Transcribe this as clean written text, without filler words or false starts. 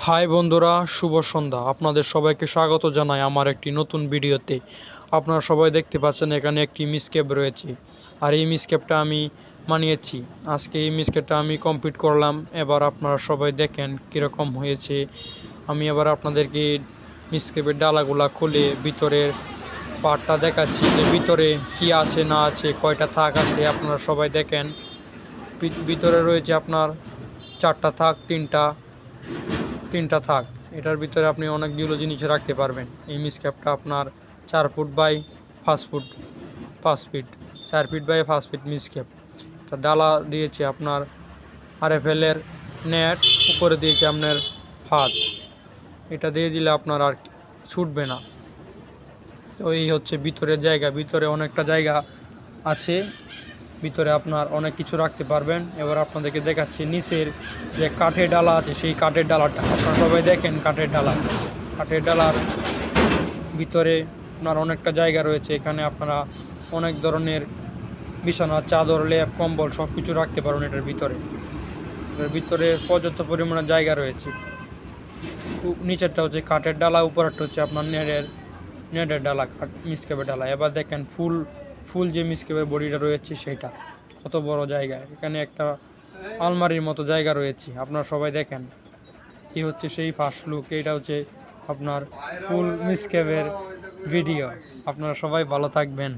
High বন্ধুরা, শুভ সন্ধ্যা। আপনাদের সবাইকে স্বাগত জানাই আমার একটি নতুন ভিডিওতে। আপনারা সবাই দেখতে পাচ্ছেন এখানে একটি মিসকেপ রয়েছে, আর এই মিসকেপটা আমি বানিয়েছি। আজকে এই মিসকেপটা আমি কমপ্লিট করলাম। এবার আপনারা সবাই দেখেন কীরকম হয়েছে। আমি এবার আপনাদেরকে মিসকেপের ডালাগুলা খুলে ভিতরের পার্টটা দেখাচ্ছি, যে ভিতরে কি আছে না আছে, কয়টা থাক আছে। আপনারা সবাই দেখেন, ভিতরে রয়েছে আপনার 4টা থাক, তিনটা থাক। এটার ভিতরে আপনি অনেকগুলো জিনিস রাখতে পারবেন। এই মিসক্যাপটা আপনার 4 foot by 5 feet 4 feet by 5 feet মিসক্যাপ। এটা ডালা দিয়েছে আপনার RFL-এর নেট, উপরে দিয়েছে আপনার হাত। এটা দিয়ে দিলে আপনার আর ছুটবে না। তো এই হচ্ছে ভিতরের জায়গা। ভিতরে অনেকটা জায়গা আছে, ভিতরে আপনার অনেক কিছু রাখতে পারবেন। এবার আপনাদেরকে দেখাচ্ছি নিচের যে কাঠের ডালা আছে, সেই কাঠের ডালাটা আপনারা সবাই দেখেন। কাঠের ডালার ভিতরে আপনার অনেকটা জায়গা রয়েছে। এখানে আপনারা অনেক ধরনের বিছানা, চাদর, লেপ, কম্বল সব কিছু রাখতে পারবেন এটার ভিতরে পর্যাপ্ত পরিমাণে জায়গা রয়েছে। নিচেরটা হচ্ছে কাঠের ডালা, উপরেরটা হচ্ছে আপনার নেটের ডালা, মিসকেপের ডালা। এবার দেখেন ফুল যে মিসকেপের বডিটা রয়েছে সেটা কত বড় জায়গা। এখানে একটা আলমারির মতো জায়গা রয়েছে। আপনারা সবাই দেখেন, এই হচ্ছে সেই ফার্স্ট লুক। এইটা হচ্ছে আপনার ফুল মিসকেপের ভিডিও। আপনারা সবাই ভালো থাকবেন।